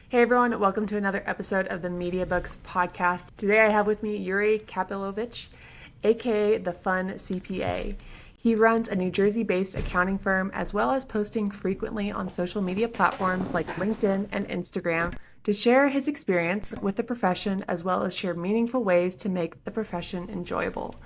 Hey everyone, welcome to another episode of the Media Books podcast. Today I have with me Yuri Kapilovich, aka the Fun CPA. He runs a New Jersey-based accounting firm as well as posting frequently on social media platforms like LinkedIn and Instagram to share his experience with the profession as well as share meaningful ways to make the profession enjoyable.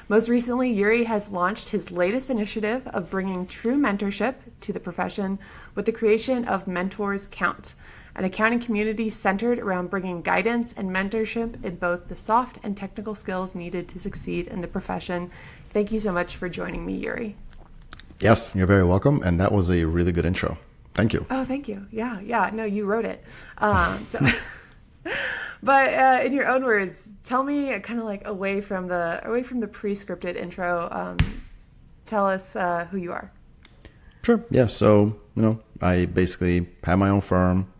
Most recently, Yuri has launched his latest initiative of bringing true mentorship to the profession with the creation of Mentors Count, an accounting community centered around bringing guidance and mentorship in both the soft and technical skills needed to succeed in the profession. Thank you so much for joining me, Yuri. Yes, you're very welcome. And that was a really good intro. Thank you. Oh, thank you. Yeah. No, you wrote it. But in your own words, tell me kind of like away from the pre-scripted intro, tell us who you are. Sure. Yeah. So, I basically have my own firm.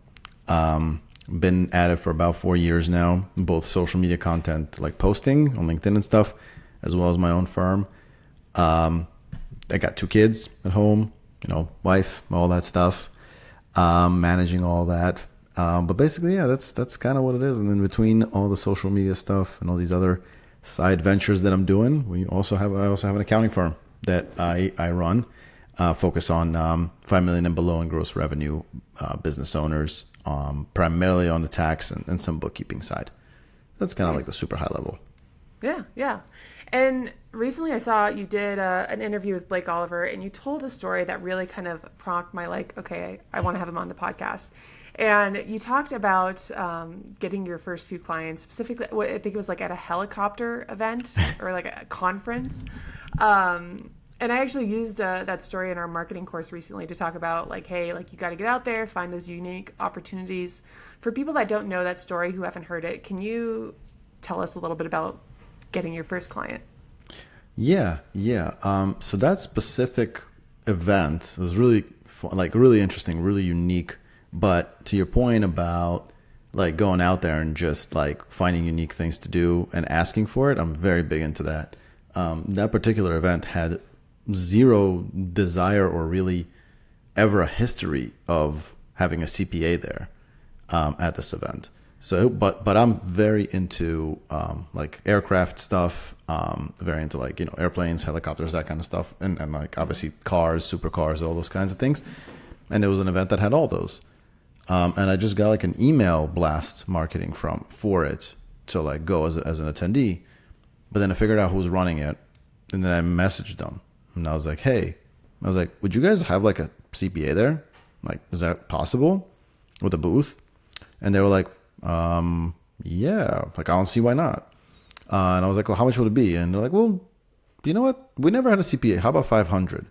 Been at it for about 4 years now, both social media content, like posting on LinkedIn and stuff, as well as my own firm. I got 2 kids at home, wife, all that stuff, managing all that. But basically, yeah, that's kind of what it is. And in between all the social media stuff and all these other side ventures that I'm doing, I also have an accounting firm that I run, focus on 5 million and below in gross revenue business owners, primarily on the tax and some bookkeeping side. That's kind of like the super high level. Yeah. And recently I saw you did an interview with Blake Oliver, and you told a story that really kind of prompted my okay, I want to have him on the podcast. And you talked about getting your first few clients, specifically, I think it was like at a helicopter event or like a conference. And I actually used that story in our marketing course recently to talk about hey, you got to get out there, find those unique opportunities. For people that don't know that story, who haven't heard it, can you tell us a little bit about getting your first client? Yeah. So that specific event was really fun, really interesting, really unique. But to your point about going out there and just finding unique things to do and asking for it, I'm very big into that. That particular event had zero desire or really ever a history of having a CPA there at this event. So, but I'm very into aircraft stuff, very into airplanes, helicopters, that kind of stuff, and obviously cars, supercars, all those kinds of things. And it was an event that had all those. And I just got an email blast marketing for it to go as an attendee. But then I figured out who was running it, and then I messaged them. And I was like, hey, would you guys have a CPA there? Is that possible with a booth? And they were like, yeah, I don't see why not. And I was like, well, how much would it be? And they're like, well, you know what? We never had a CPA. How about 500?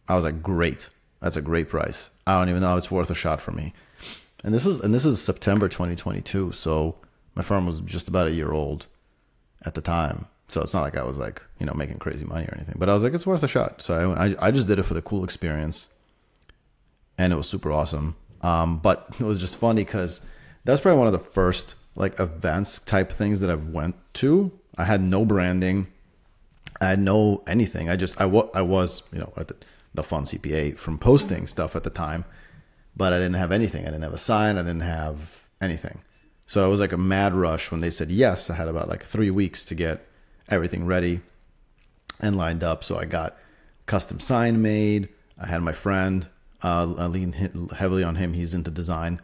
I was like, great. That's a great price. I don't even know if it's worth a shot for me. And this is September 2022. So my firm was just about a year old at the time. So it's not like I was making crazy money or anything, but I was like, it's worth a shot. So I just did it for the cool experience, and it was super awesome. But it was just funny because that's probably one of the first events type things that I've went to. I had no branding. I had no anything. I was, at the Fun CPA from posting stuff at the time, but I didn't have anything. I didn't have a sign. I didn't have anything. So it was a mad rush when they said yes. I had about 3 weeks to get everything ready and lined up. So I got custom sign made. I had my friend, I leaned heavily on him. He's into design.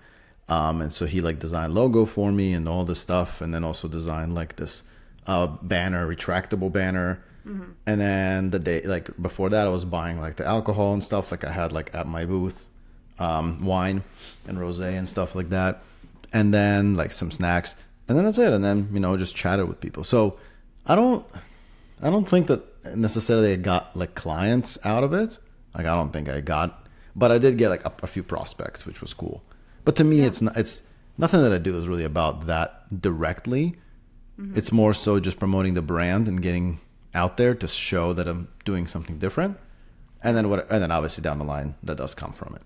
And so he designed logo for me and all this stuff. And then also designed this banner, retractable banner. Mm-hmm. And then the day, before that, I was buying the alcohol and stuff. I had at my booth, wine and rosé and stuff like that. And then some snacks, and then that's it. And then, just chatted with people. So I don't think that necessarily I got clients out of it. I don't think I got, but I did get a few prospects, which was cool. But to me, it's nothing that I do is really about that directly. Mm-hmm. It's more so just promoting the brand and getting out there to show that I'm doing something different. And then obviously down the line, that does come from it.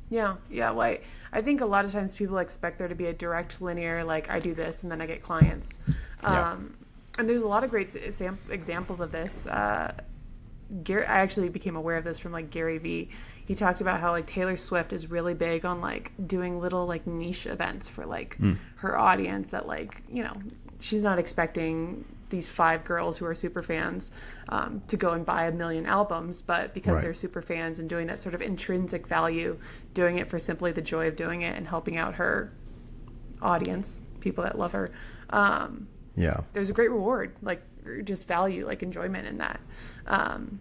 Yeah. Well, I think a lot of times people expect there to be a direct linear, I do this and then I get clients. And there's a lot of great examples of this. Gary, I actually became aware of this from like Gary Vee. He talked about how like Taylor Swift is really big on like doing little like niche events for like her audience that like, you know, she's not expecting these 5 girls who are super fans to go and buy 1 million albums, but because they're super fans and doing that sort of intrinsic value, doing it for simply the joy of doing it and helping out her audience, people that love her. There's a great reward, like just value, like enjoyment in that. And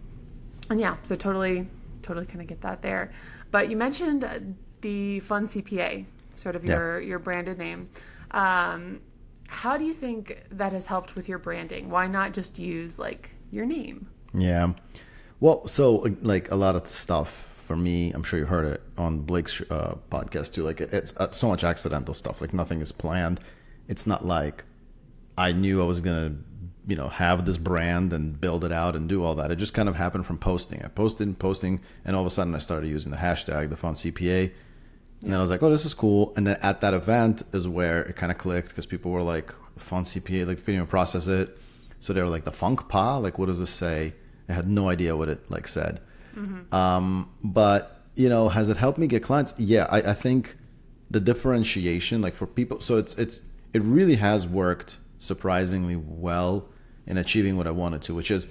yeah, so totally kind of get that there. But you mentioned the Fun CPA, sort of your branded name. How do you think that has helped with your branding? Why not just use like your name? Yeah. Well, so like a lot of stuff for me, I'm sure you heard it on Blake's podcast too. Like it's so much accidental stuff. Like nothing is planned. It's not like I knew I was going to, you know, have this brand and build it out and do all that. It just kind of happened from posting. I posting, and all of a sudden I started using the hashtag, the Fun CPA. And then I was like, oh, this is cool. And then at that event is where it kind of clicked because people were like, Fun CPA, like they couldn't even process it. So they were like, the Funk Pa? Like, what does this say? I had no idea what it like said. But, you know, has it helped me get clients? Yeah, I think the differentiation, like for people, so it really has worked surprisingly well in achieving what I wanted to, which is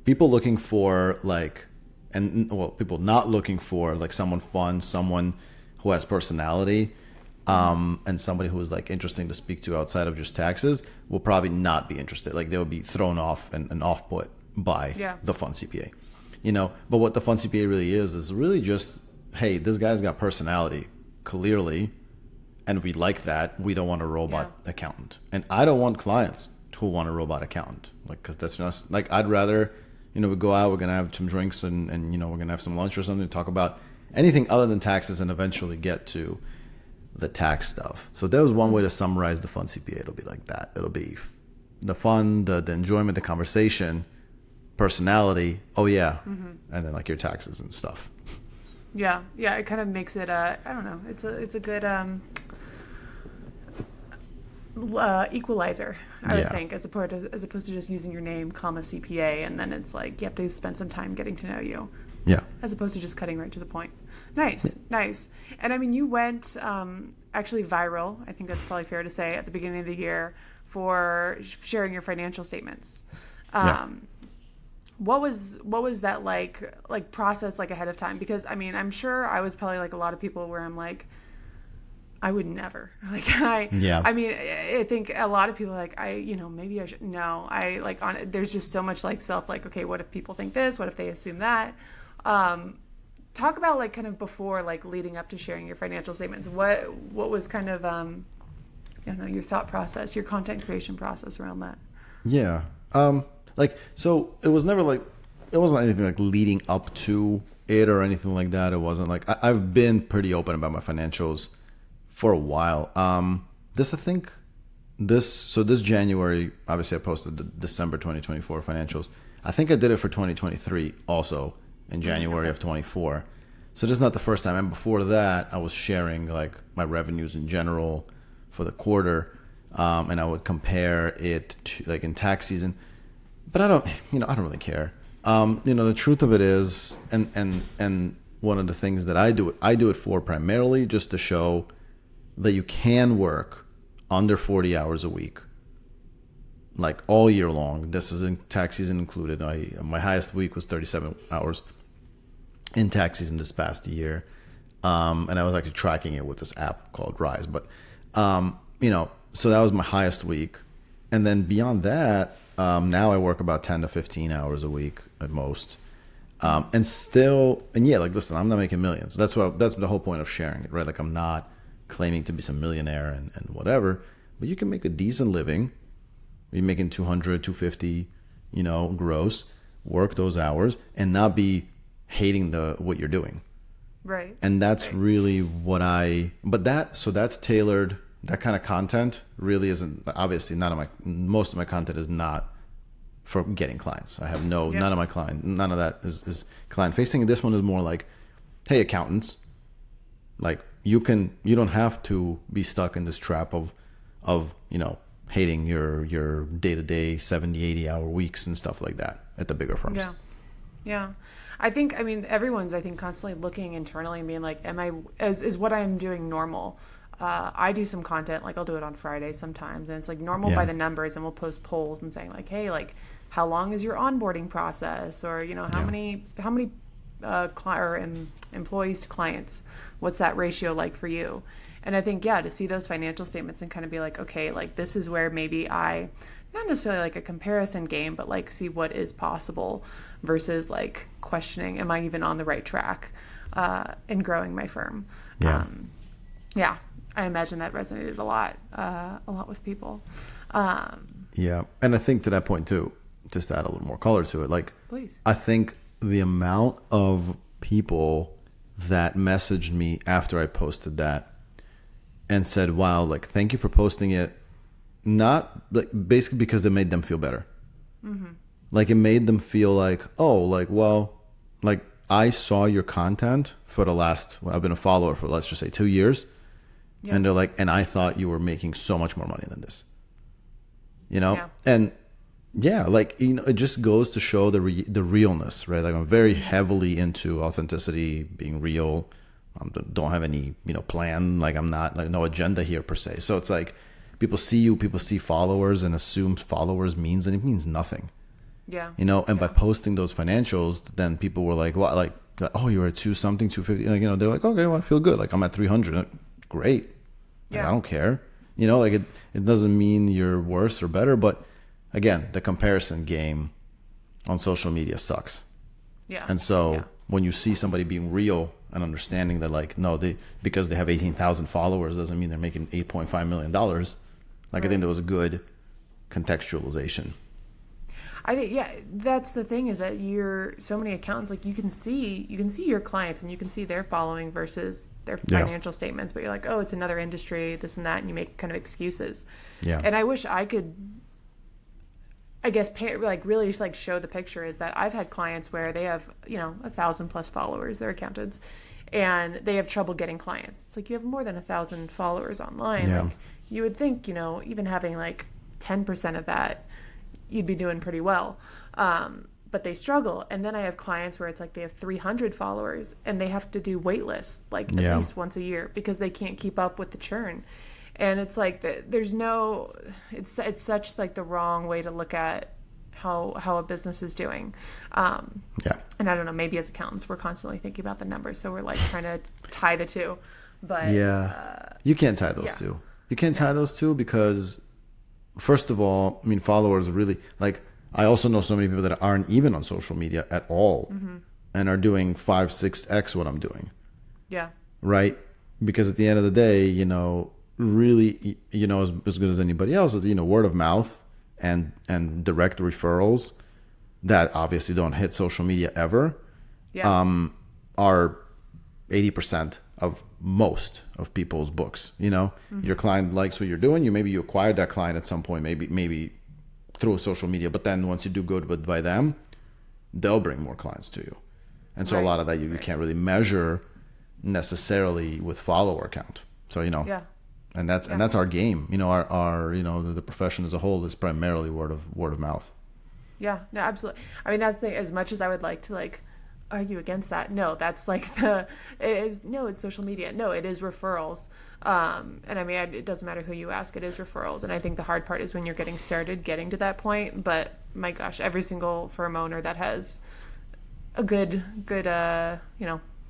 people looking for like, people not looking for like someone fun, someone who has personality, and somebody who is like interesting to speak to outside of just taxes will probably not be interested. Like they will be thrown off and off put by the Fun CPA, you know. But what the Fun CPA really is really just, hey, this guy's got personality clearly, and we like that. We don't want a robot accountant, and I don't want clients who want a robot accountant. Like, cause that's just like, I'd rather, you know, we go out, we're gonna have some drinks and you know, we're gonna have some lunch or something to talk about anything other than taxes and eventually get to the tax stuff. So there was one way to summarize the Fun CPA. It'll be like that. It'll be the fun, the enjoyment, the conversation, personality. Oh yeah. And then like your taxes and stuff. Yeah. It kind of makes it, I don't know. It's a good, equalizer, I would think, as opposed to just using your name, comma CPA, and then it's like you have to spend some time getting to know you. Yeah. As opposed to just cutting right to the point. Nice. And I mean, you went actually viral, I think that's probably fair to say, at the beginning of the year for sharing your financial statements. What was that like process like ahead of time? Because I mean, I'm sure I was probably like a lot of people where I'm like, I would never. Like I mean, I think a lot of people are like, maybe I should. No, I like there's just so much like self, like, okay, what if people think this? What if they assume that? Talk about like kind of before, like leading up to sharing your financial statements. What was kind of, your thought process, your content creation process around that? Yeah. Like, so it was never like, it wasn't anything like leading up to it or anything like that. It wasn't like, I've been pretty open about my financials for a while. This January, obviously I posted the December 2024 financials. I think I did it for 2023 also in January of 24. So this is not the first time. And before that, I was sharing like my revenues in general for the quarter. And I would compare it to like in tax season, but I don't really care. The truth of it is, and one of the things that I do it for primarily just to show that you can work under 40 hours a week, like all year long. This is in tax season included. My highest week was 37 hours in tax season this past year. And I was actually tracking it with this app called Rise. But, so that was my highest week. And then beyond that, now I work about 10 to 15 hours a week at most. Listen, I'm not making millions. That's the whole point of sharing it, right? Like I'm not claiming to be some millionaire and whatever, but you can make a decent living. You're making 200, 250, gross, work those hours and not be hating what you're doing. Right. And that's really what that's tailored. That kind of content really isn't, obviously most of my content is not for getting clients. I have none of that is client facing. This one is more like, hey, accountants, like you don't have to be stuck in this trap of hating your day-to-day 70, 80 hour weeks and stuff like that at the bigger firms. Yeah. I mean, everyone's, I think, constantly looking internally and being like, is what I'm doing normal? I do some content, like I'll do it on Friday sometimes, and it's like normal by the numbers, and we'll post polls and saying like, hey, like, how long is your onboarding process? Or, how many employees to clients? What's that ratio like for you? And I think, to see those financial statements and kind of be like, okay, like this is where maybe not necessarily like a comparison game, but like see what is possible versus like questioning, am I even on the right track in growing my firm? I imagine that resonated a lot with people. And I think to that point too, just to add a little more color to it, like, please. I think the amount of people that messaged me after I posted that and said, wow, like, thank you for posting it, not like basically because it made them feel better. Mm-hmm. Like it made them feel like, oh, like, well, like I saw your content for I've been a follower for, let's just say 2 years. Yeah. And they're like, and I thought you were making so much more money than this, and like, it just goes to show the realness, right? Like I'm very heavily into authenticity, being real. Don't have any, plan. Like I'm not like no agenda here per se. So it's like people see followers and assume followers means, and it means nothing. Yeah. And by posting those financials, then people were like, what, like, oh, you're at 250. Like, they're like, okay, well, I feel good. Like I'm at 300. Great. Like, I don't care. Like it doesn't mean you're worse or better, but again, the comparison game on social media sucks. Yeah. And so when you see somebody being real and understanding that, like, no, because they have 18,000 followers doesn't mean they're making $8.5 million. Like, right. I think that was a good contextualization. I think, that's the thing, is that you're so many accountants, like you can see your clients and you can see their following versus their financial statements, but you're like, oh, it's another industry, this and that, and you make kind of excuses. Yeah. And I wish I could, I guess, really like show the picture, is that I've had clients where they have, 1,000 plus followers, they're accountants, and they have trouble getting clients. It's like, you have more than 1,000 followers online. Yeah. Like, you would think, even having like 10% of that, you'd be doing pretty well. But they struggle. And then I have clients where it's like they have 300 followers and they have to do wait lists at least once a year because they can't keep up with the churn. And it's like it's such like the wrong way to look at how a business is doing. And I don't know, maybe as accountants we're constantly thinking about the numbers, so we're like trying to tie the two. But you can't tie those two. You can't tie those two because, first of all, I mean, followers really, like, I also know so many people that aren't even on social media at all, mm-hmm. and are doing 5-6x what I'm doing. Yeah. Right? Because at the end of the day, really, as good as anybody else is, word of mouth and direct referrals that obviously don't hit social media ever, are 80% of most of people's books. Mm-hmm. Your client likes what you're doing. Maybe you acquired that client at some point, maybe through social media, but then once you do good by them, they'll bring more clients to you. And so a lot of that you can't really measure necessarily with follower count. So, and that's our game. Our the profession as a whole is primarily word of mouth. Yeah, no, absolutely. I mean, that's as much as I would like to argue against that. No, that's like it's social media. No, it is referrals. And I mean, it doesn't matter who you ask, it is referrals. And I think the hard part is when you're getting started, getting to that point. But my gosh, every single firm owner that has a good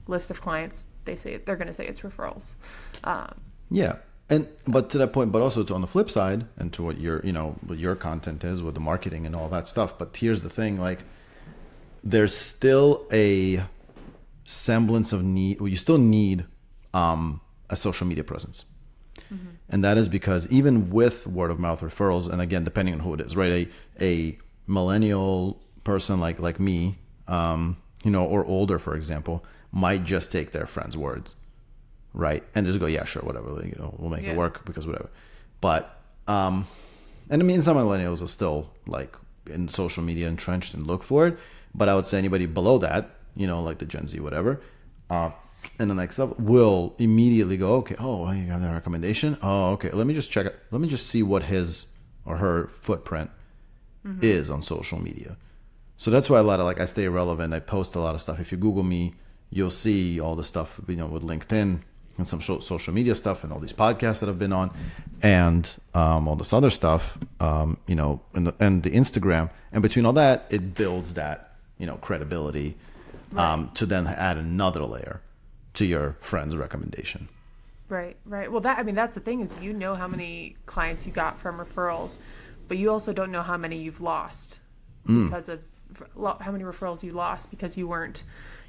list of clients, they're going to say it's referrals. But to that point, but also on the flip side, and to what your content is with the marketing and all that stuff. But here's the thing, like, there's still a semblance of need. Well, you still need a social media presence. Mm-hmm. And that is because even with word of mouth referrals, and again, depending on who it is, right? A millennial person like me, or older, for example, might just take their friends' words, right? And just go, yeah, sure, whatever, we'll make it work because whatever. But, and I mean, some millennials are still like in social media entrenched and look for it. But I would say anybody below that, like the Gen Z, whatever, and the next level will immediately go, okay, oh, you got that recommendation? Oh, okay, let me just check it. Let me just see what his or her footprint is on social media. So that's why a lot of I stay relevant. I post a lot of stuff. If you Google me, you'll see all the stuff, with LinkedIn and some social media stuff and all these podcasts that I've been on, and all this other stuff, and the Instagram. And between all that, it builds that, credibility, to then add another layer to your friend's recommendation. Right. Well, that's the thing is, how many clients you got from referrals, but you also don't know how many you've lost because of how many referrals you lost because you weren't,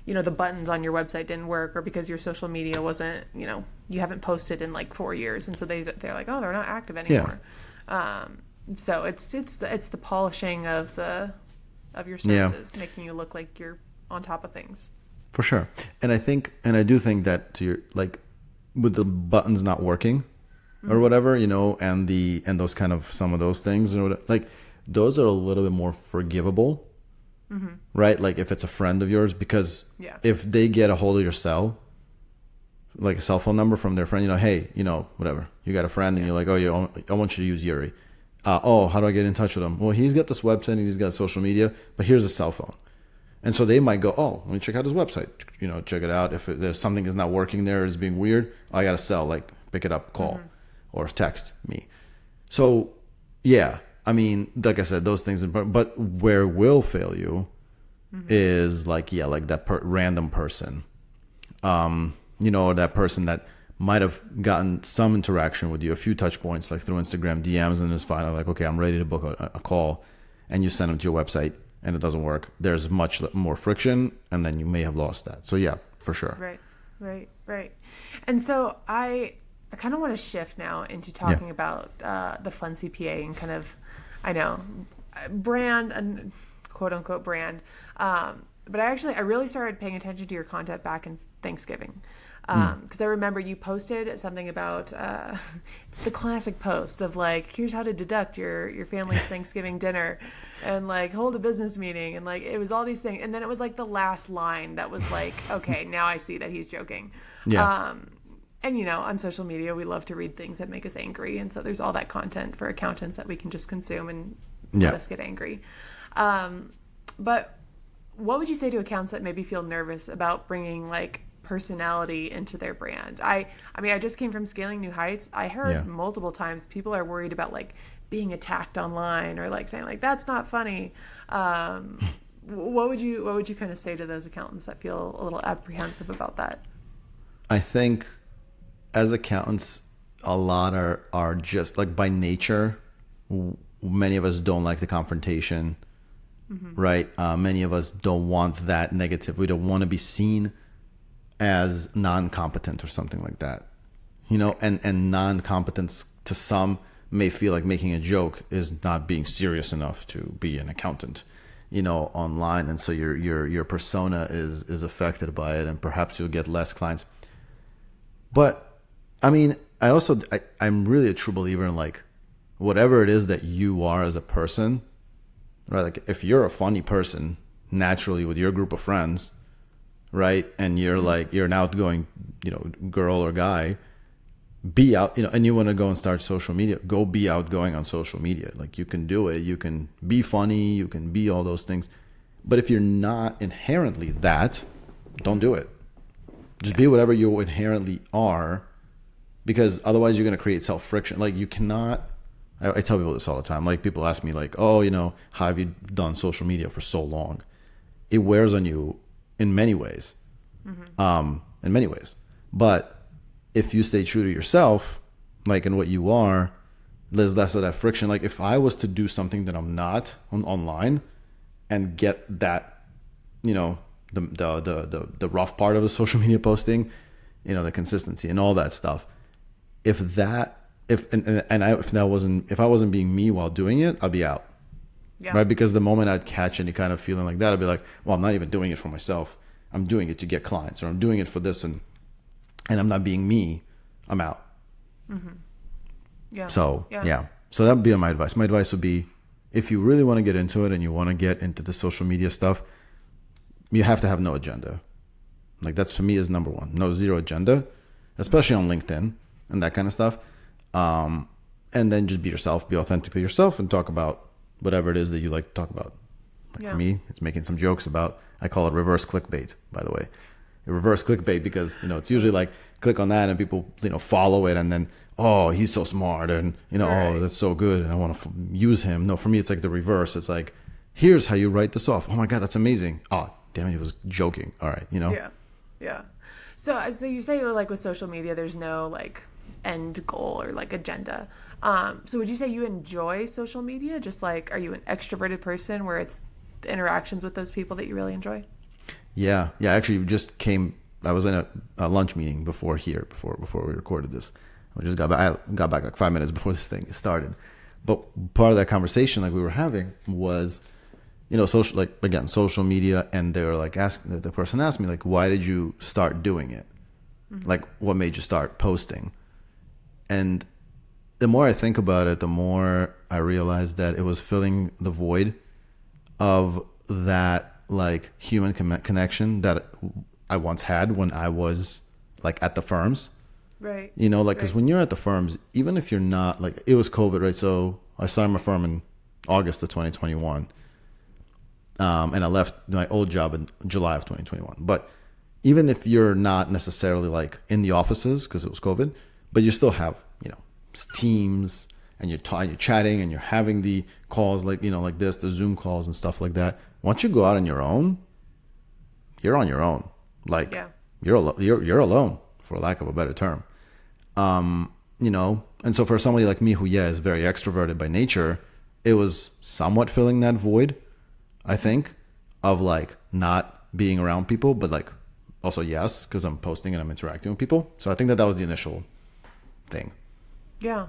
the buttons on your website didn't work, or because your social media wasn't, you haven't posted in 4 years. And so they're like, oh, they're not active anymore. Yeah. So it's the polishing of your services, making you look like you're on top of things. For sure. And I do think that to your, with the buttons not working or whatever, and those kind of, some of those things, or those are a little bit more forgivable, right? If it's a friend of yours, because if they get a hold of your cell, a cell phone number from their friend, hey, whatever, you got a friend and you're like, oh, yeah, I want you to use Yuri. How do I get in touch with him? Well, he's got this website and he's got social media, but here's a cell phone. And so they might go, oh, let me check out his website, check it out. If there's something is not working there, is being weird, I got to sell, pick it up, call, or text me. So, yeah, like I said, those things, but where will fail you is that random person, that person that might have gotten some interaction with you, a few touch points, through Instagram DMs, and is finally okay, I'm ready to book a call, and you send them to your website and it doesn't work. There's much more friction, and then you may have lost that. So yeah, for sure. Right. And so I kind of want to shift now into talking about the Fun CPA and kind of, I know, brand and quote unquote brand. But I really started paying attention to your content back in Thanksgiving. Because I remember you posted something about, it's the classic post of here's how to deduct your family's Thanksgiving dinner, and hold a business meeting, and it was all these things. And then it was the last line that was okay, now I see that he's joking. Yeah. And on social media, we love to read things that make us angry. And so there's all that content for accountants that we can just consume and let us get angry. But what would you say to accountants that maybe feel nervous about bringing personality into their brand? I just came from Scaling New Heights. I heard multiple times people are worried about being attacked online, or saying that's not funny. What would you kind of say to those accountants that feel a little apprehensive about that? I think as accountants, a lot are just by nature, many of us don't like the confrontation, right? Many of us don't want that negative. We don't want to be seen as non-competent or something like that, and non-competence to some may feel like making a joke is not being serious enough to be an accountant, online. And so your persona is affected by it, and perhaps you'll get less clients. But I'm really a true believer in whatever it is that you are as a person, right? If you're a funny person naturally with your group of friends, right, and you're you're an outgoing, girl or guy, be out, and you want to go and start social media, go be outgoing on social media. You can do it. You can be funny. You can be all those things. But if you're not inherently that, don't do it. Just be whatever you inherently are, because otherwise you're going to create self-friction. You cannot, I tell people this all the time. People ask me oh, how have you done social media for so long? It wears on you in many ways. But if you stay true to yourself, in what you are, there's less of that friction. If I was to do something that I'm not online and get that, the rough part of the social media posting, the consistency and all that stuff. If I wasn't being me while doing it, I'd be out. Yeah. Right? Because the moment I'd catch any kind of feeling like that, I'd be like, well, I'm not even doing it for myself. I'm doing it to get clients, or I'm doing it for this, and I'm not being me. I'm out. Yeah. So So that would be my advice. My advice would be, if you really want to get into it and you want to get into the social media stuff, you have to have no agenda. That's, for me, is number one. Zero agenda, especially on LinkedIn and that kind of stuff. and then just be yourself, be authentically yourself, and talk about whatever it is that you like to talk about. Like for me, it's making some jokes about, I call it reverse clickbait, by the way. Reverse clickbait because, it's usually like click on that and people, follow it and then, oh, he's so smart and, oh, that's so good and I want to use him. No, for me, it's like the reverse. It's like, here's how you write this off. Oh my God, that's amazing. Oh, damn it, he was joking. All right, Yeah, yeah. So you say like with social media, there's no like end goal or like agenda. So would you say you enjoy social media? Just like, are you an extroverted person where it's the interactions with those people that you really enjoy? Yeah. Actually, I was in a lunch meeting before we recorded this. I got back like 5 minutes before this thing started. But part of that conversation like we were having was, social media, and they were like the person asked me like, why did you start doing it? Mm-hmm. Like, what made you start posting? And the more I think about it, the more I realize that it was filling the void of that like human connection that I once had when I was like at the firms. Right. Because when you're at the firms, even if you're not like, it was COVID, right? So I started my firm in August of 2021. And I left my old job in July of 2021. But even if you're not necessarily like in the offices because it was COVID, but you still have, teams and you're chatting and you're having the calls like, like this, the Zoom calls and stuff like that. Once you go out on your own, you're on your own. Like you're alone, for lack of a better term. And so for somebody like me who, is very extroverted by nature, it was somewhat filling that void, I think, of like not being around people, but like also yes, because I'm posting and I'm interacting with people. So I think that was the initial thing. Yeah.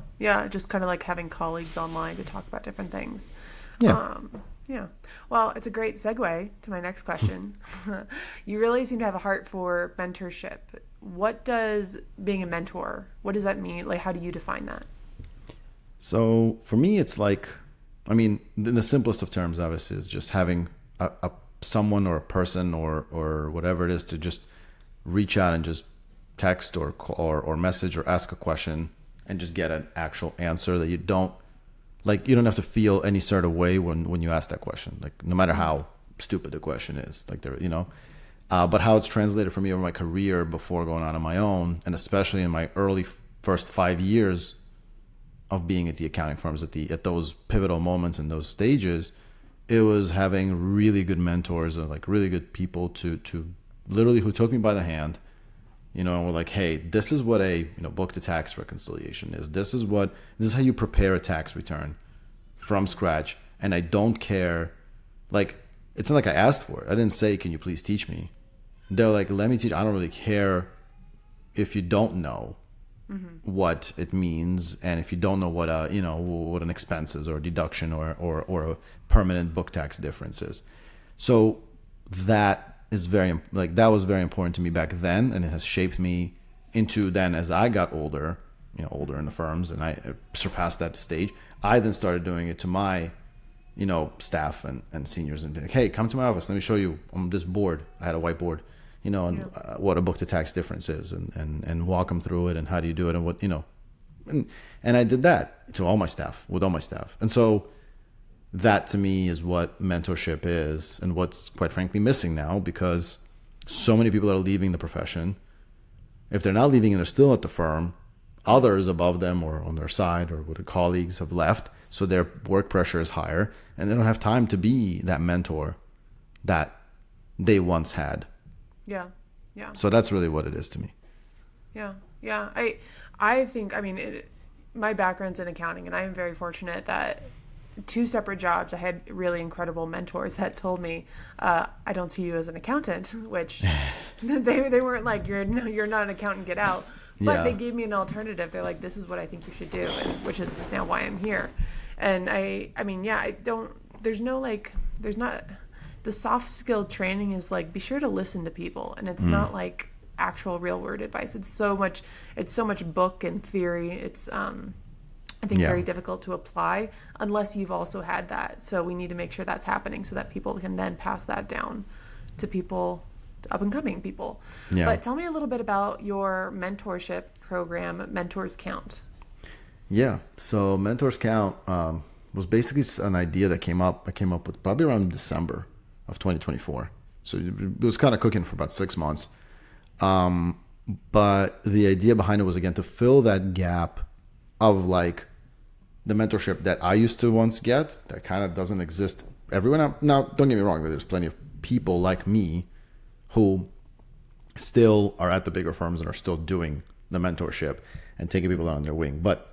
Just kind of like having colleagues online to talk about different things. Yeah. Yeah. Well, it's a great segue to my next question. You really seem to have a heart for mentorship. What does being a mentor, what does that mean? Like, how do you define that? So for me, it's like, I mean, in the simplest of terms, obviously, is just having a someone or a person or whatever it is to just reach out and just text or call or message or ask a question and just get an actual answer that you don't have to feel any sort of way when you ask that question, like no matter how stupid the question is, like but how it's translated for me over my career before going on my own, and especially in my early first 5 years of being at the accounting firms at those pivotal moments in those stages, it was having really good mentors and like really good people to literally who took me by the hand, and were like, hey, this is what a book to tax reconciliation is. This is how you prepare a tax return from scratch. And I don't care, like, it's not like I asked for it. I didn't say, can you please teach me? They're like, let me teach. I don't really care if you don't know what it means, and if you don't know what what an expense is or a deduction or a permanent book tax difference is. So that is that was very important to me back then, and it has shaped me into then as I got older in the firms and I surpassed that stage. I then started doing it to my staff and seniors and be like, hey, come to my office, let me show you on this board. I had a whiteboard, what a book to tax difference is, and walk them through it and how do you do it and what and I did that to all my staff, and so that to me is what mentorship is, and what's quite frankly missing now, because so many people are leaving the profession. If they're not leaving and they're still at the firm, others above them or on their side or with colleagues have left, so their work pressure is higher and they don't have time to be that mentor that they once had. Yeah. So that's really what it is to me. Yeah. I think, my background's in accounting, and I am very fortunate that 2 separate jobs, I had really incredible mentors that told me, I don't see you as an accountant, which they weren't like, you're not an accountant, get out. But they gave me an alternative. They're like, this is what I think you should do, and which is now why I'm here. And there's not, the soft skill training is like, be sure to listen to people. And it's not like actual real world advice. It's so much book and theory. It's, I think very difficult to apply unless you've also had that. So we need to make sure that's happening so that people can then pass that down to people, to up and coming people. Yeah. But tell me a little bit about your mentorship program, Mentors Count. Yeah. So Mentors Count was basically an idea that I came up with probably around December of 2024. So it was kind of cooking for about 6 months. But the idea behind it was, again, to fill that gap of like the mentorship that I used to once get that kind of doesn't exist everywhere. Now, don't get me wrong, there's plenty of people like me who still are at the bigger firms and are still doing the mentorship and taking people on their wing. But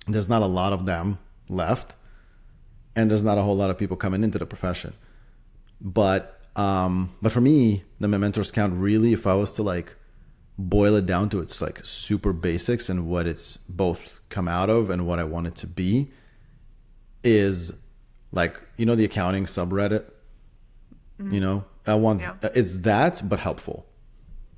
there's not a lot of them left, and there's not a whole lot of people coming into the profession. But for me, the Mentors Count really, if I was to like boil it down to its like super basics and what it's both come out of and what I want it to be, is like, the accounting subreddit. I want it's that, but helpful.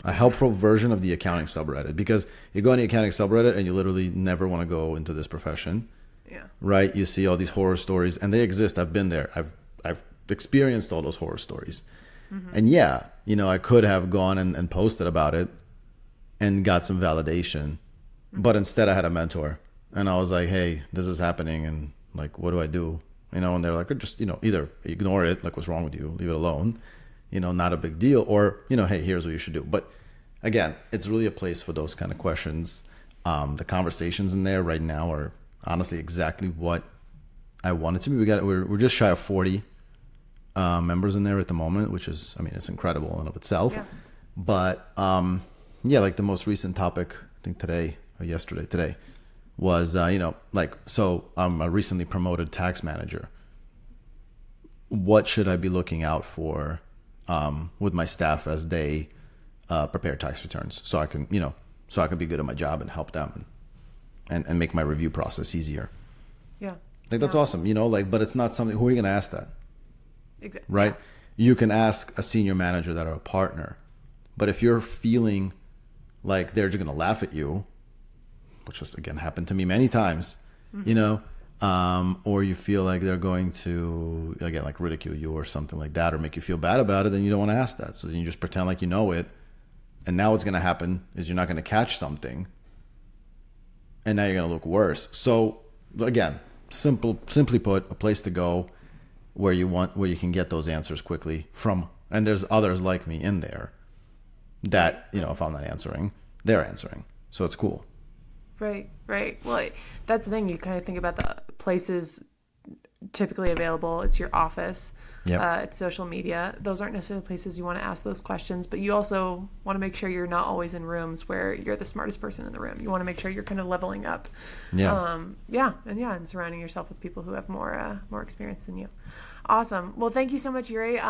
A helpful version of the accounting subreddit, because you go on the accounting subreddit and you literally never want to go into this profession. Yeah. Right? You see all these horror stories, and they exist. I've been there. I've experienced all those horror stories. And I could have gone and posted about it and got some validation. But instead I had a mentor, and I was like, hey, this is happening, and like, what do I do? And they're like, just, either ignore it, like, what's wrong with you? Leave it alone. Not a big deal. Or, hey, here's what you should do. But again, it's really a place for those kind of questions. The conversations in there right now are honestly exactly what I want it to be. We're just shy of 40 members in there at the moment, which is, it's incredible in and of itself. Yeah. But like the most recent topic, I think today was, so I'm a recently promoted tax manager. What should I be looking out for with my staff as they prepare tax returns, so I can be good at my job and help them and make my review process easier. Yeah. Like, that's awesome, but it's not something, who are you going to ask that? Exactly. Right? Yeah. You can ask a senior manager that are a partner, but if you're feeling like they're just going to laugh at you, which has, again, happened to me many times, or you feel like they're going to, again, like ridicule you or something like that, or make you feel bad about it, then you don't want to ask that. So then you just pretend like you know it. And now what's going to happen is you're not going to catch something, and now you're going to look worse. So again, simply put, a place to go where you can get those answers quickly from, and there's others like me in there that, if I'm not answering, they're answering. So it's cool. Right. Well, that's the thing. You kind of think about the places typically available. It's your office. Yep. It's social media. Those aren't necessarily places you want to ask those questions, but you also want to make sure you're not always in rooms where you're the smartest person in the room. You want to make sure you're kind of leveling up. Yeah. And surrounding yourself with people who have more experience than you. Awesome. Well, thank you so much, Yuri.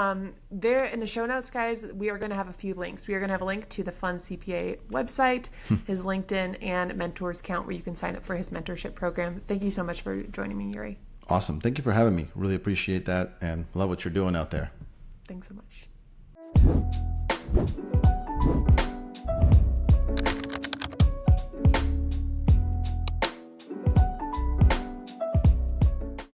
There in the show notes, guys, we are going to have a few links. We are going to have a link to the Fun CPA website, his LinkedIn, and Mentors Count, where you can sign up for his mentorship program. Thank you so much for joining me, Yuri. Awesome. Thank you for having me. Really appreciate that, and love what you're doing out there. Thanks so much.